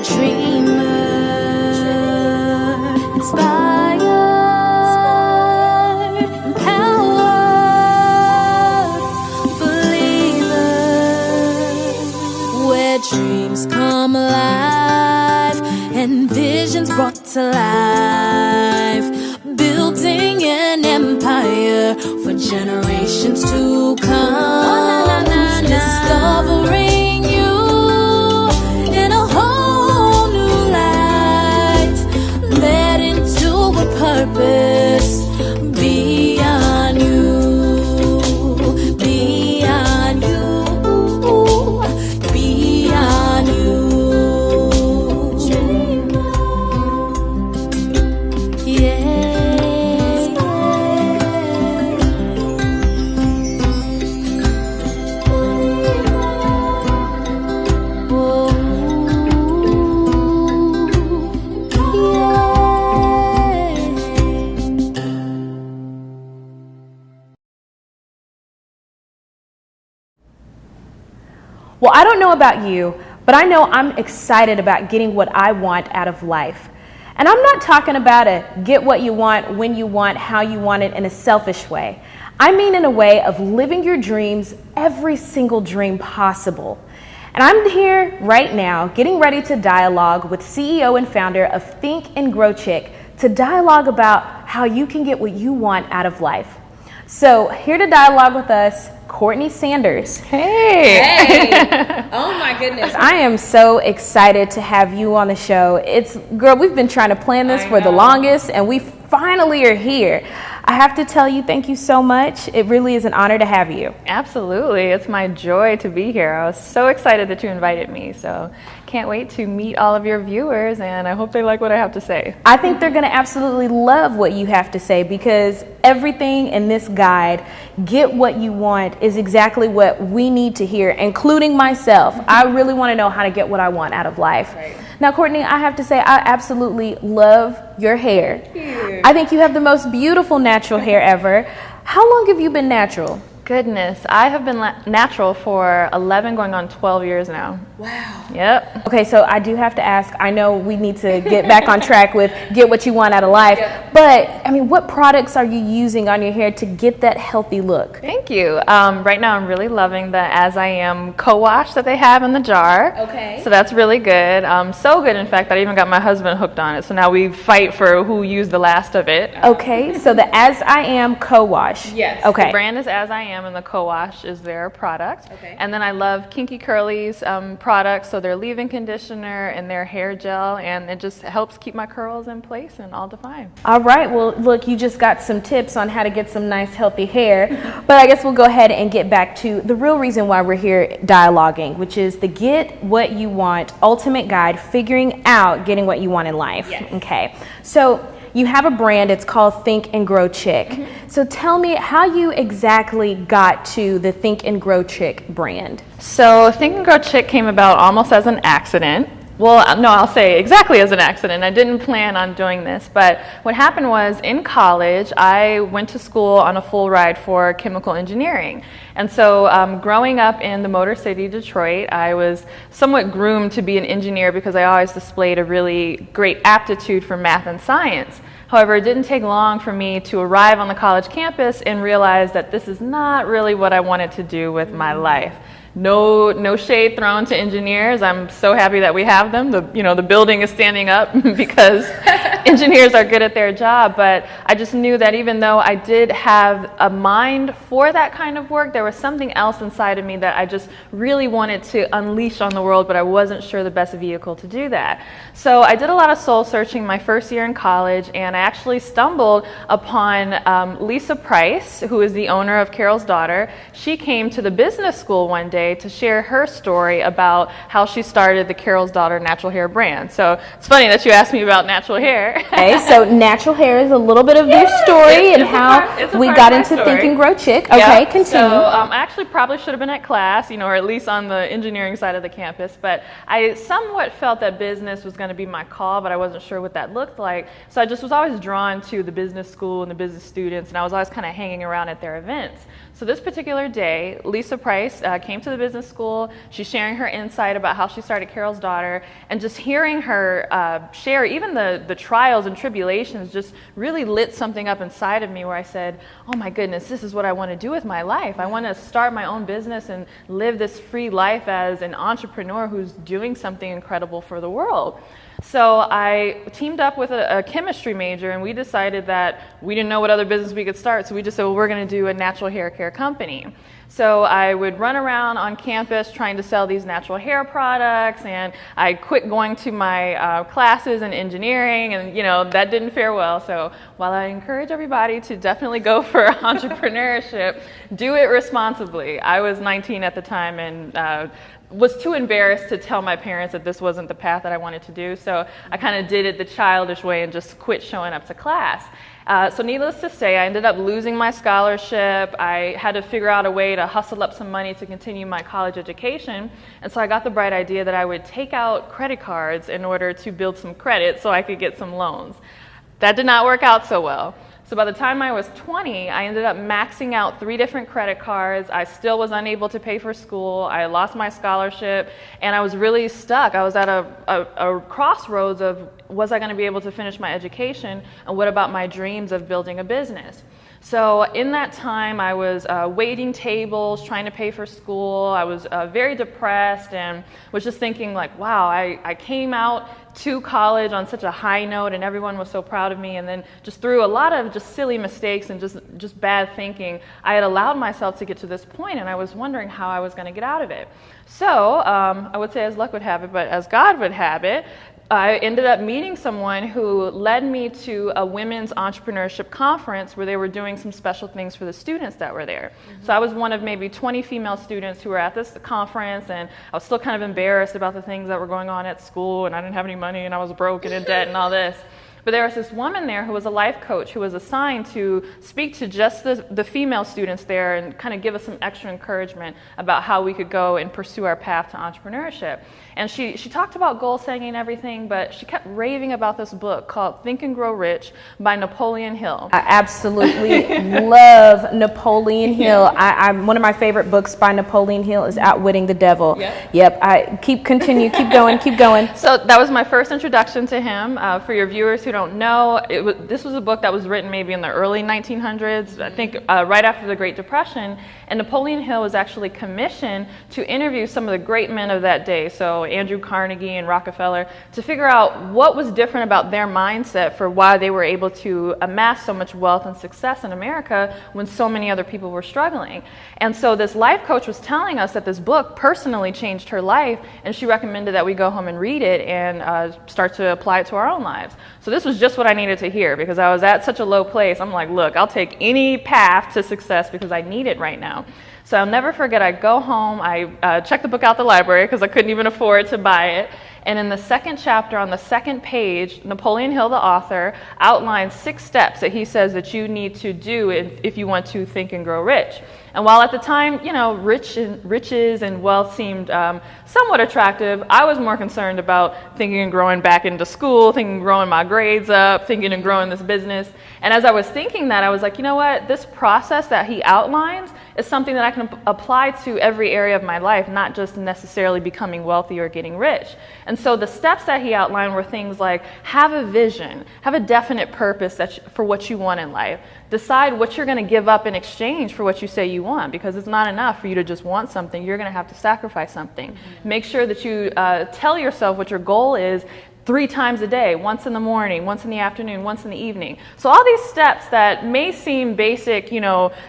dreamer, inspired, empowered believer, where dreams come alive and visions brought to life, building an empire for generations to come, discovering you in a whole new light, led into a purpose beyond you, beyond you, beyond you. Well, I don't know about you, but I know I'm excited about getting what I want out of life. And I'm not talking about a get what you want, when you want, how you want it in a selfish way. I mean in a way of living your dreams, every single dream possible. And I'm here right now getting ready to dialogue with CEO and founder of Think and Grow Chic to dialogue about how you can get what you want out of life. So here to dialogue with us, Courtney Sanders. Hey. Hey. Oh my goodness. I am so excited to have you on the show. Girl, we've been trying to plan this for the longest, and we finally are here. I have to tell you, thank you so much. It really is an honor to have you. Absolutely. It's my joy to be here. I was so excited that you invited me. So can't wait to meet all of your viewers, and I hope they like what I have to say. I think they're going to absolutely love what you have to say, because everything in this guide, Get What You Want, is exactly what we need to hear, including myself. I really want to know how to get what I want out of life. Right. Now, Courtney, I have to say, I absolutely love your hair. Thank you. I think you have the most beautiful natural hair ever. How long have you been natural? Goodness, I have been natural for 11 going on 12 years now. Wow. Yep. Okay, so I do have to ask, I know we need to get back on track with get what you want out of life, but I mean, what products are you using on your hair to get that healthy look? Thank you. Right now I'm really loving the As I Am co-wash that they have in the jar. Okay. So that's really good. So good, in fact, that I even got my husband hooked on it. So now we fight for who used the last of it. Okay, so the As I Am co-wash. Yes. Okay. The brand is As I Am, and the co-wash is their product. Okay. And then I love Kinky Curly's products, so their leave-in conditioner and their hair gel, and it just helps keep my curls in place and all defined. All right, well, look, you just got some tips on how to get some nice healthy hair, but I guess we'll go ahead and get back to the real reason why we're here dialoguing, which is the Get What You Want Ultimate Guide, figuring out getting what you want in life. Yes. Okay, so you have a brand, it's called Think and Grow Chic. Mm-hmm. So tell me how you exactly got to the Think and Grow Chic brand. So Think and Grow Chic came about almost as an accident. Well, no, I'll say exactly as an accident. I didn't plan on doing this, but what happened was in college, I went to school on a full ride for chemical engineering. And so growing up in the Motor City, Detroit, I was somewhat groomed to be an engineer because I always displayed a really great aptitude for math and science. However, it didn't take long for me to arrive on the college campus and realize that this is not really what I wanted to do with my life. No shade thrown to engineers. I'm so happy that we have them. The building is standing up because engineers are good at their job. But I just knew that even though I did have a mind for that kind of work, there was something else inside of me that I just really wanted to unleash on the world, but I wasn't sure the best vehicle to do that. So I did a lot of soul searching my first year in college, and I actually stumbled upon Lisa Price, who is the owner of Carol's Daughter. She came to the business school one day to share her story about how she started the Carol's Daughter natural hair brand. So it's funny that you asked me about natural hair. Okay, so natural hair is a little bit of your story and how we got into Think and Grow Chic. Okay, continue. So I actually probably should have been at class, or at least on the engineering side of the campus, but I somewhat felt that business was going to be my call, but I wasn't sure what that looked like. So I just was always drawn to the business school and the business students, and I was always kind of hanging around at their events. So this particular day, Lisa Price came to the the business school. She's sharing her insight about how she started Carol's Daughter, and just hearing her share even the trials and tribulations just really lit something up inside of me where I said, oh my goodness, this is what I want to do with my life. I want to start my own business and live this free life as an entrepreneur who's doing something incredible for the world. So I teamed up with a chemistry major, and we decided that we didn't know what other business we could start, so we just said, well, we're going to do a natural hair care company. So I would run around on campus trying to sell these natural hair products, and I quit going to my classes in engineering, and that didn't fare well. So while I encourage everybody to definitely go for entrepreneurship, do it responsibly. I was 19 at the time, and was too embarrassed to tell my parents that this wasn't the path that I wanted to do. So I kind of did it the childish way and just quit showing up to class. So needless to say, I ended up losing my scholarship. I had to figure out a way to hustle up some money to continue my college education. And so I got the bright idea that I would take out credit cards in order to build some credit so I could get some loans. That did not work out so well. So by the time I was 20, I ended up maxing out 3 different credit cards. I still was unable to pay for school. I lost my scholarship, and I was really stuck. I was at a crossroads of, was I going to be able to finish my education, and what about my dreams of building a business? So in that time, I was waiting tables, trying to pay for school. I was very depressed and was just thinking like, wow, I came out to college on such a high note and everyone was so proud of me, and then just through a lot of just silly mistakes and just bad thinking, I had allowed myself to get to this point, and I was wondering how I was going to get out of it. So I would say as luck would have it, but as God would have it, I ended up meeting someone who led me to a women's entrepreneurship conference where they were doing some special things for the students that were there. So I was one of maybe 20 female students who were at this conference, and I was still kind of embarrassed about the things that were going on at school, and I didn't have any money, and I was broke and in debt and all this. But there was this woman there who was a life coach who was assigned to speak to just the female students there and kind of give us some extra encouragement about how we could go and pursue our path to entrepreneurship. And she talked about goal setting and everything, but she kept raving about this book called Think and Grow Rich by Napoleon Hill. I absolutely love Napoleon Hill. I'm one of my favorite books by Napoleon Hill is Outwitting the Devil. Yep. I keep going. So that was my first introduction to him. For your viewers who don't know, this was a book that was written maybe in the early 1900s, I think right after the Great Depression, and Napoleon Hill was actually commissioned to interview some of the great men of that day, so Andrew Carnegie and Rockefeller, to figure out what was different about their mindset for why they were able to amass so much wealth and success in America when so many other people were struggling. And so this life coach was telling us that this book personally changed her life, and she recommended that we go home and read it and start to apply it to our own lives. So this was just what I needed to hear, because I was at such a low place. I'm like, look, I'll take any path to success because I need it right now. So I'll never forget, I go home, I check the book out the library because I couldn't even afford to buy it. And in the second chapter, on the second page, Napoleon Hill, the author, outlines 6 steps that he says that you need to do if you want to think and grow rich. And while at the time, riches and wealth seemed somewhat attractive, I was more concerned about thinking and growing back into school, thinking and growing my grades up, thinking and growing this business. And as I was thinking that, I was like, you know what? This process that he outlines is something that I can apply to every area of my life, not just necessarily becoming wealthy or getting rich. And so the steps that he outlined were things like have a vision, have a definite purpose for what you want in life. Decide what you're going to give up in exchange for what you say you want, because it's not enough for you to just want something. You're going to have to sacrifice something. Make sure that you tell yourself what your goal is 3 times a day, once in the morning, once in the afternoon, once in the evening. So all these steps that may seem basic,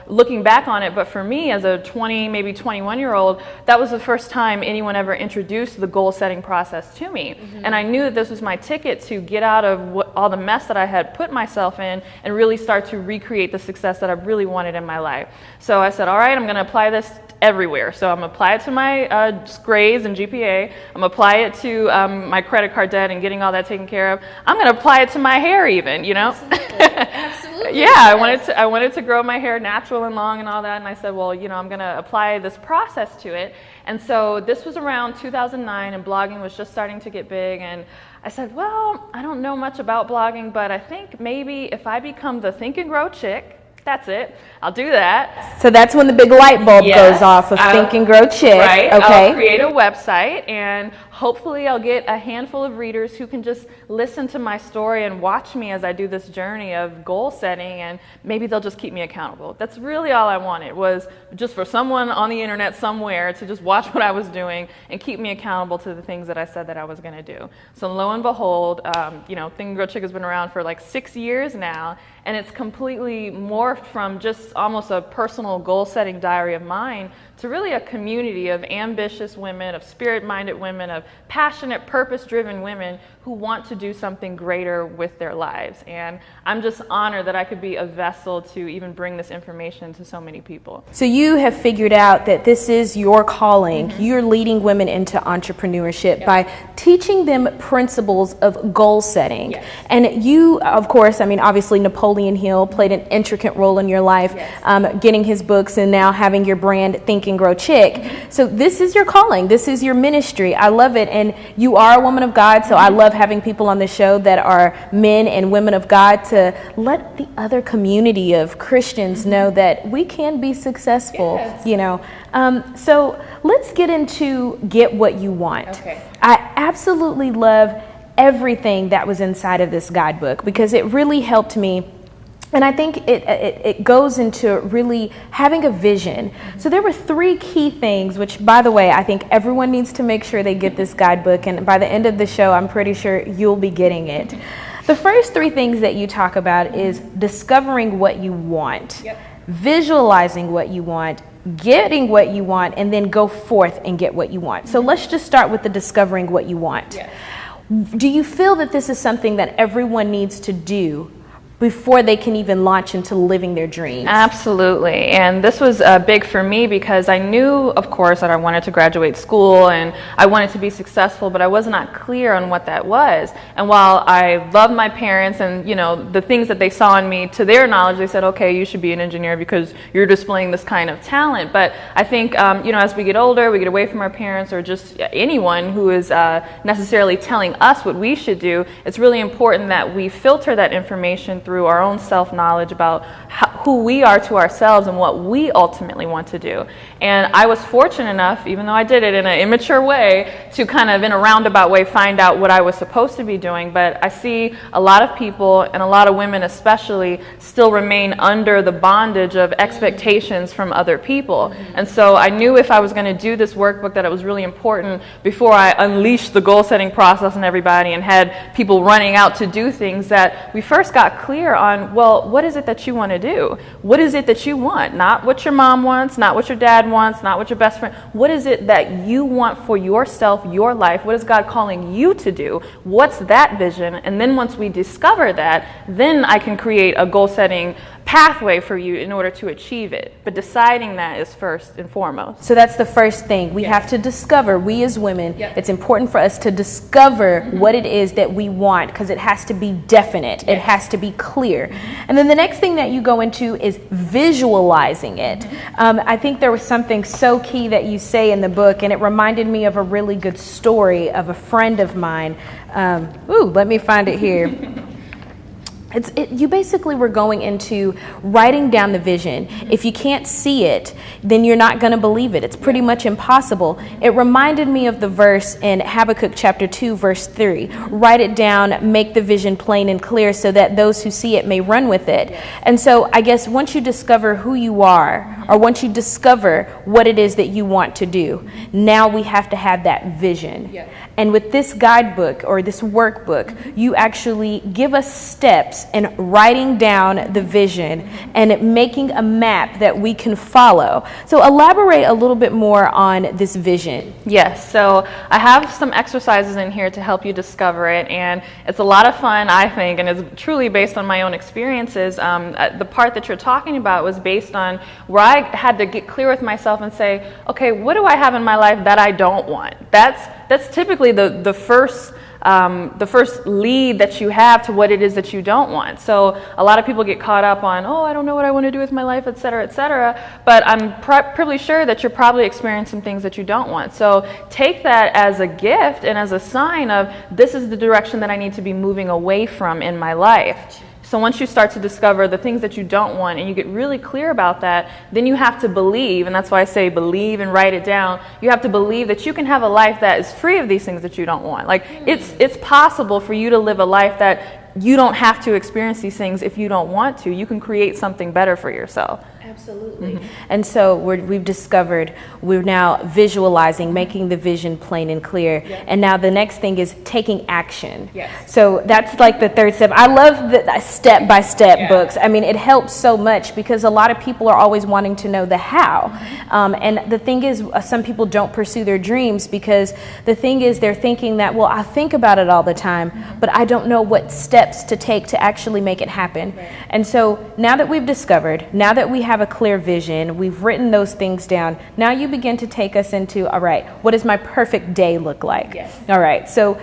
looking back on it, but for me as a 20, maybe 21-year-old, that was the first time anyone ever introduced the goal-setting process to me. And I knew that this was my ticket to get out of all the mess that I had put myself in and really start to recreate the success that I really wanted in my life. So I said, all right, I'm going to apply this everywhere. So I'm going to apply it to my grades and GPA. I'm going to apply it to my credit card debt and getting all that taken care of. I'm going to apply it to my hair even, Absolutely. Yeah, I wanted to grow my hair natural and long and all that, and I said, well, I'm going to apply this process to it. And so this was around 2009, and blogging was just starting to get big, and I said, well, I don't know much about blogging, but I think maybe if I become the Think and Grow Chick, that's it. I'll do that. So that's when the big light bulb goes off of Think and Grow Chic. Right. Okay. I'll create a website, and hopefully I'll get a handful of readers who can just listen to my story and watch me as I do this journey of goal setting, and maybe they'll just keep me accountable. That's really all I wanted, was just for someone on the internet somewhere to just watch what I was doing and keep me accountable to the things that I said that I was going to do. So lo and behold, Think and Grow Chic has been around for like 6 years now, and it's completely morphed from just almost a personal goal-setting diary of mine to really a community of ambitious women, of spirit-minded women, of passionate, purpose-driven women who want to do something greater with their lives. And I'm just honored that I could be a vessel to even bring this information to so many people. So you have figured out that this is your calling. You're leading women into entrepreneurship by teaching them principles of goal setting. Yes. And you, of course, obviously Napoleon Hill played an intricate role in your life, getting his books and now having your brand Think and Grow Chic. So this is your calling. This is your ministry. I love it. And you are a woman of God, so I love having people on the show that are men and women of God to let the other community of Christians know that we can be successful, So let's get into Get What You Want. Okay. I absolutely love everything that was inside of this guidebook because it really helped me. And I think it goes into really having a vision. So there were 3 key things, which, by the way, I think everyone needs to make sure they get this guidebook. And by the end of the show, I'm pretty sure you'll be getting it. The first 3 things that you talk about is discovering what you want, visualizing what you want, getting what you want, and then go forth and get what you want. So let's just start with the discovering what you want. Yes. Do you feel that this is something that everyone needs to do before they can even launch into living their dreams? Absolutely. And this was big for me because I knew, of course, that I wanted to graduate school and I wanted to be successful, but I was not clear on what that was. And while I love my parents and, the things that they saw in me, to their knowledge, they said, okay, you should be an engineer because you're displaying this kind of talent. But I think, as we get older, we get away from our parents or just anyone who is necessarily telling us what we should do, it's really important that we filter that information through our own self-knowledge about who we are to ourselves and what we ultimately want to do. And I was fortunate enough, even though I did it in an immature way, to kind of in a roundabout way find out what I was supposed to be doing. But I see a lot of people, and a lot of women especially, still remain under the bondage of expectations from other people. And so I knew if I was going to do this workbook that it was really important before I unleashed the goal-setting process on everybody and had people running out to do things, that we first got clear on, well, what is it that you want to do? What is it that you want? Not what your mom wants, not what your dad wants, not what your best friend. What is it that you want for yourself, your life? What is God calling you to do? What's that vision? And then once we discover that, then I can create a goal-setting pathway for you in order to achieve it. But deciding that is first and foremost. So that's the first thing. We have to discover, we as women, it's important for us to discover what it is that we want, because it has to be definite. It has to be clear. And then the next thing that you go into is visualizing it. I think there was something so key that you say in the book, and it reminded me of a really good story of a friend of mine. Let me find it here. You basically were going into writing down the vision. If you can't see it, then you're not going to believe it. It's pretty much impossible. It reminded me of the verse in Habakkuk chapter 2, verse 3. Write it down, make the vision plain and clear so that those who see it may run with it. And so I guess once you discover who you are, or once you discover what it is that you want to do, now we have to have that vision. And with this guidebook or this workbook, you actually give us steps in writing down the vision and making a map that we can follow. So elaborate a little bit more on this vision. Yes, so I have some exercises in here to help you discover it, and it's a lot of fun, I think, and it's truly based on my own experiences. The part that you're talking about was based on where I had to get clear with myself and say, okay, what do I have in my life that I don't want? That's typically the first lead that you have to what it is that you don't want. So a lot of people get caught up on, I don't know what I want to do with my life, et cetera, but I'm pretty sure that you're probably experiencing some things that you don't want. So take that as a gift and as a sign of this is the direction that I need to be moving away from in my life. So once you start to discover the things that you don't want and you get really clear about that, then you have to believe, and that's why I say believe and write it down. You have to believe that you can have a life that is free of these things that you don't want. Like it's possible for you to live a life that you don't have to experience these things if you don't want to. You can create something better for yourself. Absolutely. And so we've discovered we're now visualizing, making the vision plain and clear. And now the next thing is taking action. So that's like the third step. I love the step-by-step books. I mean, it helps so much because a lot of people are always wanting to know the how. And the thing is, some people don't pursue their dreams because the thing is they're thinking that, well, I think about it all the time, but I don't know what steps to take to actually make it happen. And so now that we've discovered, now that we have a clear vision, we've written those things down, now you begin to take us into, all right, what does my perfect day look like? All right, so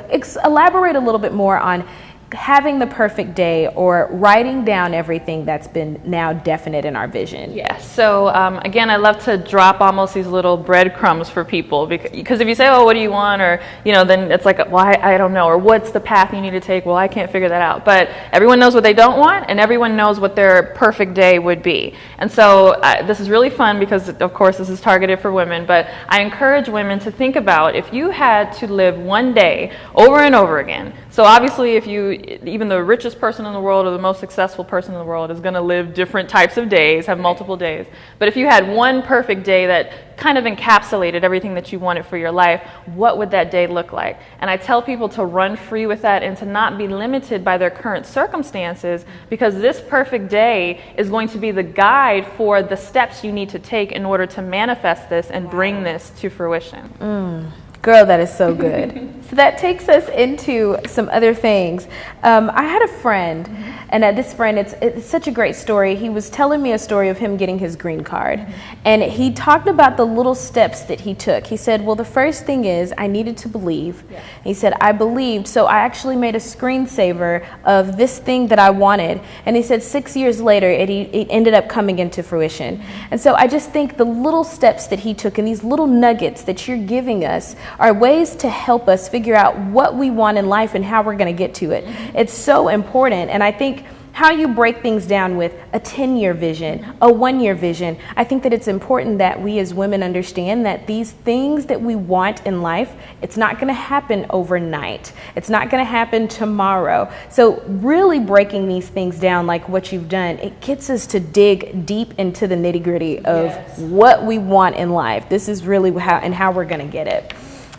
elaborate a little bit more on having the perfect day or writing down everything that's been now definite in our vision. So again, I love to drop almost these little breadcrumbs for people because if you say, oh, what do you want? Or, then it's like, well, I don't know. Or what's the path you need to take? Well, I can't figure that out. But everyone knows what they don't want and everyone knows what their perfect day would be. And so this is really fun because, of course, this is targeted for women. But I encourage women to think about if you had to live one day over and over again. So obviously, even the richest person in the world or the most successful person in the world is going to live different types of days, have multiple days. But if you had one perfect day that kind of encapsulated everything that you wanted for your life, what would that day look like? And I tell people to run free with that and to not be limited by their current circumstances because this perfect day is going to be the guide for the steps you need to take in order to manifest this and bring this to fruition. Girl, that is so good. So that takes us into some other things. I had a friend, and this friend, it's such a great story. He was telling me a story of him getting his green card. And he talked about the little steps that he took. He said, well, the first thing is I needed to believe. He said, I believed, so I actually made a screensaver of this thing that I wanted. And he said 6 years later, it ended up coming into fruition. And so I just think the little steps that he took and these little nuggets that you're giving us are ways to help us figure out what we want in life and how we're going to get to it. It's so important. And I think how you break things down with a 10-year vision, a 1-year vision, I think that it's important that we as women understand that these things that we want in life, it's not going to happen overnight. It's not going to happen tomorrow. So really breaking these things down like what you've done, it gets us to dig deep into the nitty-gritty of what we want in life. This is really how we're going to get it.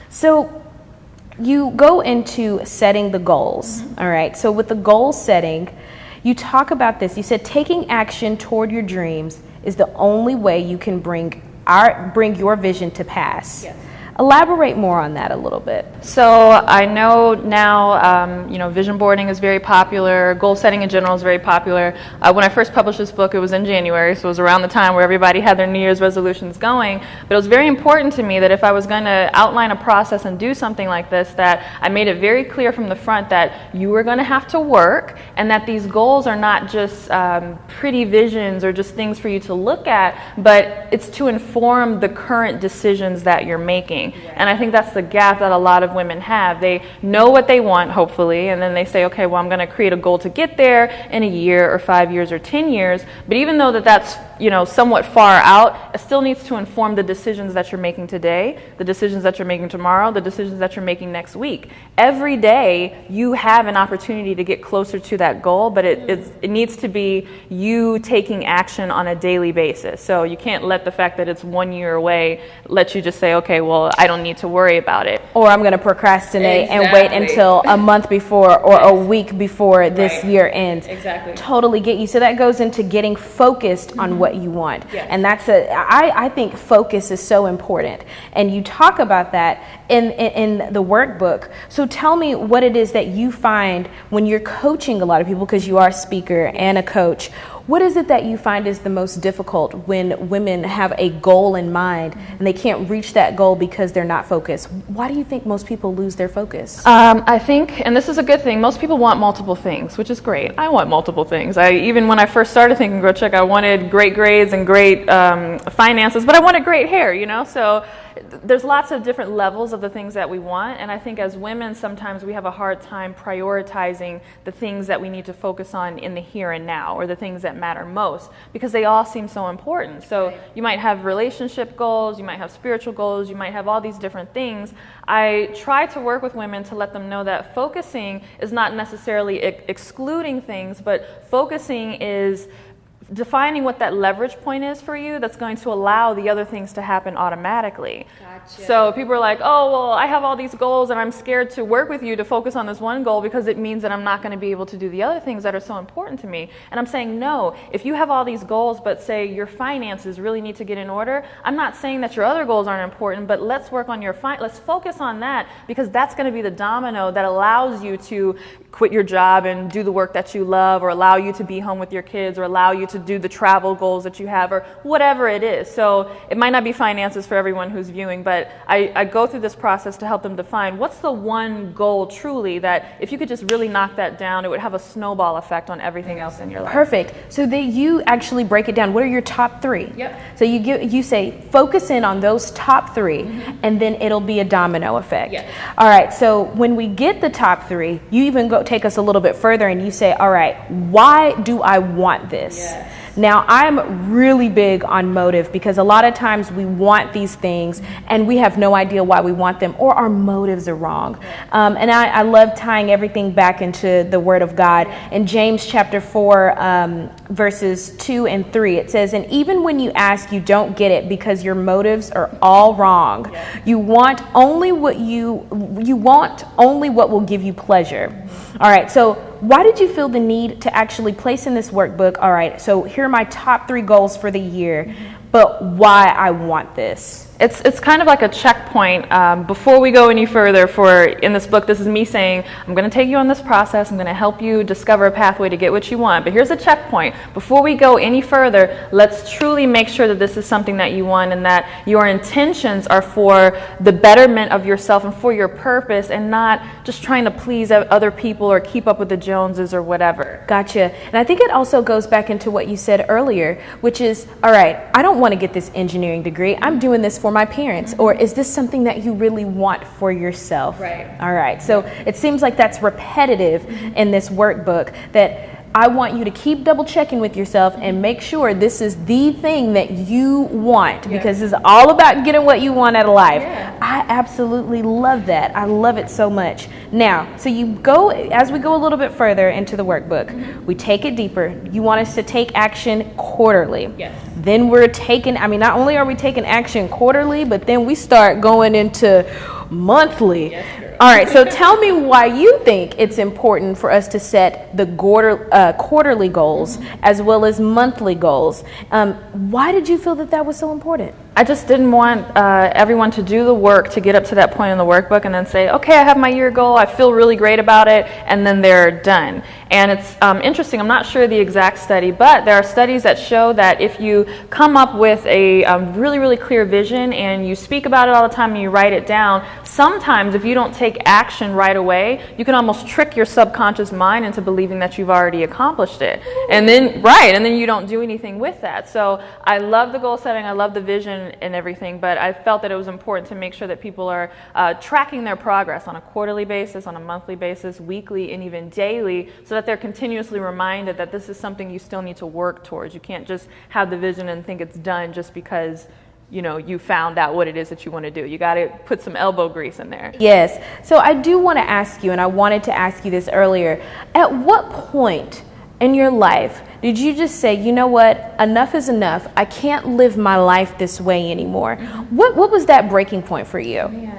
So you go into setting the goals, all right? So with the goal setting, you talk about this. You said taking action toward your dreams is the only way you can bring your vision to pass. Elaborate more on that a little bit. So I know now, vision boarding is very popular. Goal setting in general is very popular. When I first published this book, it was in January, so it was around the time where everybody had their New Year's resolutions going. But it was very important to me that if I was going to outline a process and do something like this, that I made it very clear from the front that you were going to have to work and that these goals are not just pretty visions or just things for you to look at, but it's to inform the current decisions that you're making. And I think that's the gap that a lot of women have. They know what they want, hopefully, and then they say, okay, well, I'm going to create a goal to get there in a year or 5 years or 10 years. But even though that's somewhat far out, it still needs to inform the decisions that you're making today, the decisions that you're making tomorrow, the decisions that you're making next week. Every day, you have an opportunity to get closer to that goal, but it needs to be you taking action on a daily basis. So you can't let the fact that it's 1 year away let you just say, okay, well, I don't need to worry about it. Or I'm going to procrastinate and wait until a month before or a week before this year ends. Totally get you. So that goes into getting focused on what you want. And that's I think focus is so important. And you talk about that in the workbook. So tell me what it is that you find when you're coaching a lot of people, because you are a speaker and a coach. What is it that you find is the most difficult when women have a goal in mind and they can't reach that goal because they're not focused? Why do you think most people lose their focus? I think, and this is a good thing, most people want multiple things, which is great. I want multiple things. Even when I first started thinking Grow Chic, I wanted great grades and great finances, but I wanted great hair, you know? So there's lots of different levels of the things that we want, and I think as women sometimes we have a hard time prioritizing the things that we need to focus on in the here and now, or the things that matter most, because they all seem so important. So you might have relationship goals, you might have spiritual goals, you might have all these different things. I try to work with women to let them know that focusing is not necessarily excluding things, but focusing is defining what that leverage point is for you that's going to allow the other things to happen automatically. Gotcha. So people are like, oh, well, I have all these goals and I'm scared to work with you to focus on this one goal because it means that I'm not going to be able to do the other things that are so important to me. And I'm saying, no, if you have all these goals, but say your finances really need to get in order, I'm not saying that your other goals aren't important, but let's work on your let's focus on that, because that's going to be the domino that allows you to quit your job and do the work that you love, or allow you to be home with your kids, or allow you to do the travel goals that you have, or whatever it is. So it might not be finances for everyone who's viewing, but I go through this process to help them define what's the one goal truly that if you could just really knock that down, it would have a snowball effect on everything else in your life. Perfect. So you actually break it down. What are your top three? Yep. So you say focus in on those top three, and then it'll be a domino effect. Yes. All right. So when we get the top three, you even take us a little bit further and you say, all right, why do I want this? Yes. Now, I'm really big on motive, because a lot of times we want these things and we have no idea why we want them, or our motives are wrong. And I love tying everything back into the Word of God. In James chapter 4, verses 2 and 3, it says, and even when you ask, you don't get it because your motives are all wrong. You want only what will give you pleasure. All right, so why did you feel the need to actually place in this workbook, all right, so here are my top 3 goals for the year, but why I want this? It's kind of like a checkpoint before we go any further. In this book, this is me saying, I'm going to take you on this process. I'm going to help you discover a pathway to get what you want. But here's a checkpoint. Before we go any further, let's truly make sure that this is something that you want, and that your intentions are for the betterment of yourself and for your purpose, and not just trying to please other people or keep up with the Joneses or whatever. Gotcha. And I think it also goes back into what you said earlier, which is, all right, I don't want to get this engineering degree. I'm doing this for my parents. Or is this something that you really want for yourself? Right. All right. So it seems like that's repetitive in this workbook, that I want you to keep double checking with yourself and make sure this is the thing that you want, because it's all about getting what you want out of life. Yeah. I absolutely love that. I love it so much. Now, so as we go a little bit further into the workbook, we take it deeper. You want us to take action quarterly. Yes. Then not only are we taking action quarterly, but then we start going into monthly. Yes, all right, so tell me why you think it's important for us to set the quarterly goals as well as monthly goals. Why did you feel that was so important? I just didn't want everyone to do the work to get up to that point in the workbook and then say, okay, I have my year goal, I feel really great about it, and then they're done. And it's interesting, I'm not sure the exact study, but there are studies that show that if you come up with a really, really clear vision and you speak about it all the time and you write it down, sometimes if you don't take action right away, you can almost trick your subconscious mind into believing that you've already accomplished it. And then you don't do anything with that. So I love the goal setting, I love the vision and everything, but I felt that it was important to make sure that people are tracking their progress on a quarterly basis, on a monthly basis, weekly, and even daily, so that they're continuously reminded that this is something you still need to work towards. You can't just have the vision and think it's done just because you found out what it is that you want to do. You got to put some elbow grease in there. Yes. So I do want to ask you, and I wanted to ask you this earlier, at what point in your life did you just say, you know what, enough is enough, I can't live my life this way anymore? What was that breaking point for you?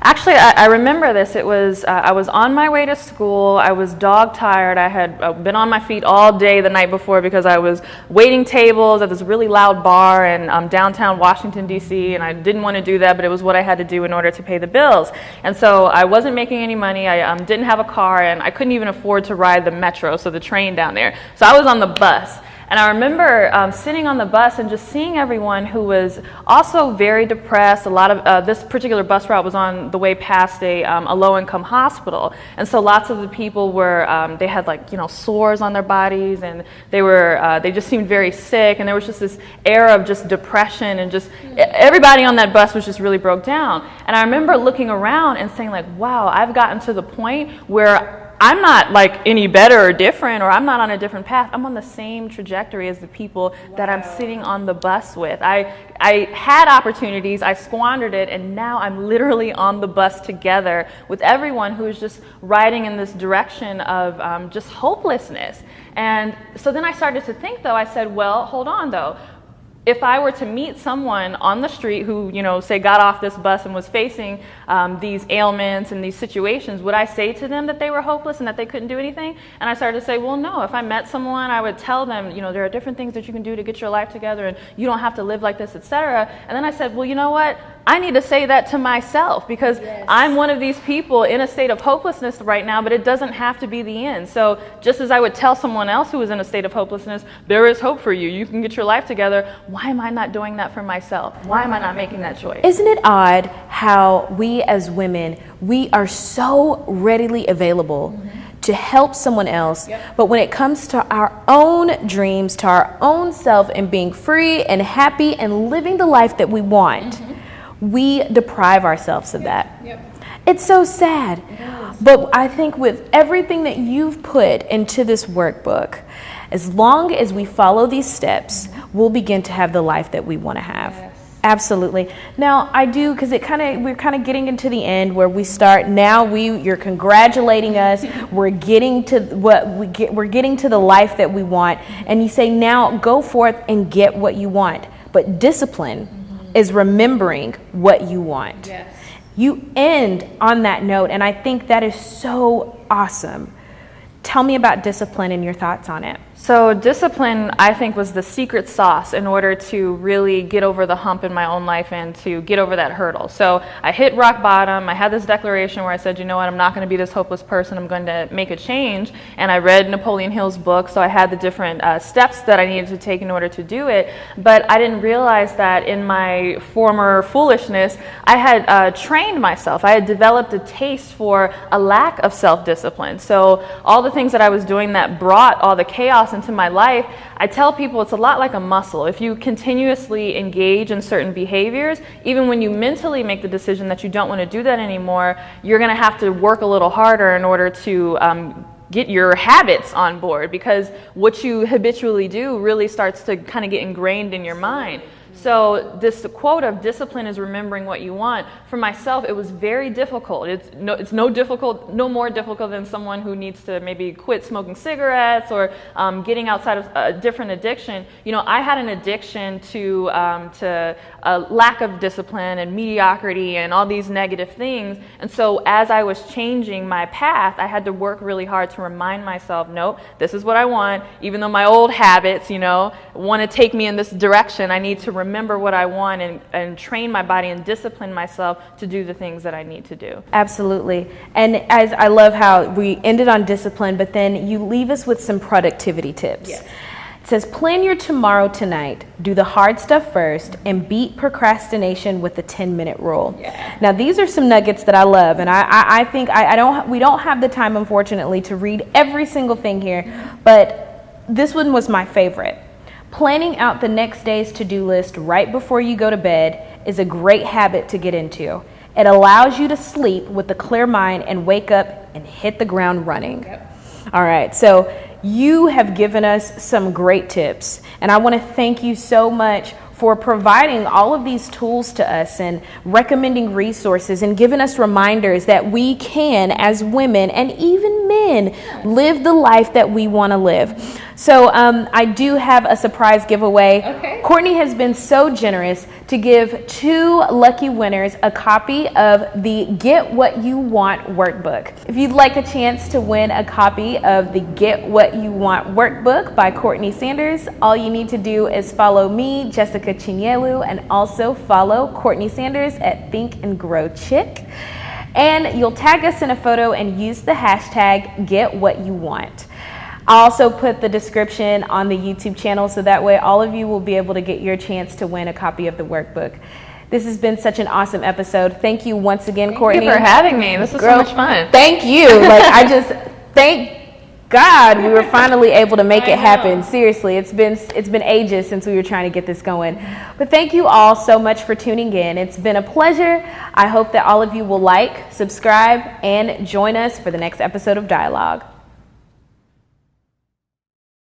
Actually, I remember this. It was I was on my way to school. I was dog tired. I had been on my feet all day the night before because I was waiting tables at this really loud bar in downtown Washington, D.C., and I didn't want to do that, but it was what I had to do in order to pay the bills. And so I wasn't making any money. I didn't have a car, and I couldn't even afford to ride the metro, so the train down there. So I was on the bus. And I remember sitting on the bus and just seeing everyone who was also very depressed. A lot of this particular bus route was on the way past a low-income hospital, and so lots of the people were they had like sores on their bodies, and they just seemed very sick, and there was just this air of just depression, and just everybody on that bus was just really broke down. And I remember looking around and saying like, wow, I've gotten to the point where I'm not like any better or different, or I'm not on a different path. I'm on the same trajectory as the people that I'm sitting on the bus with. I had opportunities, I squandered it, and now I'm literally on the bus together with everyone who is just riding in this direction of just hopelessness. And so then I started to think, though, I said, well, hold on, though. If I were to meet someone on the street who, say got off this bus and was facing these ailments and these situations, would I say to them that they were hopeless and that they couldn't do anything? And I started to say, well, no. If I met someone, I would tell them, there are different things that you can do to get your life together, and you don't have to live like this, etc. And then I said, well, you know what? I need to say that to myself, because I'm one of these people in a state of hopelessness right now, but it doesn't have to be the end. So just as I would tell someone else who is in a state of hopelessness, there is hope for you. You can get your life together. Why am I not doing that for myself? Why am I not making that choice? Isn't it odd how we as women, we are so readily available to help someone else, but when it comes to our own dreams, to our own self, and being free and happy and living the life that we want, we deprive ourselves of that. It's so sad. But I think with everything that you've put into this workbook, as long as we follow these steps, we'll begin to have the life that we want to have. Absolutely. Now, I do, because we're kind of getting into the end where we start. Now you're congratulating us. We're getting to we're getting to the life that we want, and you say, now go forth and get what you want. But discipline is remembering what you want. You end on that note, and I think that is so awesome. Tell me about discipline and your thoughts on it. So discipline, I think, was the secret sauce in order to really get over the hump in my own life and to get over that hurdle. So I hit rock bottom. I had this declaration where I said, you know what, I'm not going to be this hopeless person. I'm going to make a change. And I read Napoleon Hill's book, so I had the different steps that I needed to take in order to do it. But I didn't realize that in my former foolishness, I had trained myself. I had developed a taste for a lack of self-discipline. So all the things that I was doing that brought all the chaos into my life, I tell people it's a lot like a muscle. If you continuously engage in certain behaviors, even when you mentally make the decision that you don't want to do that anymore, you're going to have to work a little harder in order to get your habits on board, because what you habitually do really starts to kind of get ingrained in your mind. So this quote of discipline is remembering what you want. For myself, it was very difficult. It's no more difficult than someone who needs to maybe quit smoking cigarettes or getting outside of a different addiction. I had an addiction to a lack of discipline and mediocrity and all these negative things. And so as I was changing my path, I had to work really hard to remind myself, nope, this is what I want. Even though my old habits, want to take me in this direction, I need to remember what I want and train my body and discipline myself to do the things that I need to do. Absolutely. And as I love how we ended on discipline, but then you leave us with some productivity tips. Yes. It says, plan your tomorrow tonight, do the hard stuff first, and beat procrastination with the 10-minute rule. Yeah. Now, these are some nuggets that I love, and I think we don't have the time, unfortunately, to read every single thing here, but this one was my favorite. Planning out the next day's to-do list right before you go to bed is a great habit to get into. It allows you to sleep with a clear mind and wake up and hit the ground running. Yep. All right, so you have given us some great tips, and I want to thank you so much for providing all of these tools to us and recommending resources and giving us reminders that we can, as women and even men, live the life that we want to live. So I do have a surprise giveaway. Okay. Courtney has been so generous to give 2 lucky winners a copy of the Get What You Want workbook. If you'd like a chance to win a copy of the Get What You Want workbook by Courtney Sanders, all you need to do is follow me, Jessica Chinyelu, and also follow Courtney Sanders at Think and Grow Chic. And you'll tag us in a photo and use the hashtag Get What You Want. I'll also put the description on the YouTube channel so that way all of you will be able to get your chance to win a copy of the workbook. This has been such an awesome episode. Thank you once again, Courtney. Thank you for having me. This was so much fun. Thank you. Thank God we were finally able to make it happen. Seriously, it's been ages since we were trying to get this going. But thank you all so much for tuning in. It's been a pleasure. I hope that all of you will like, subscribe, and join us for the next episode of Dialogue.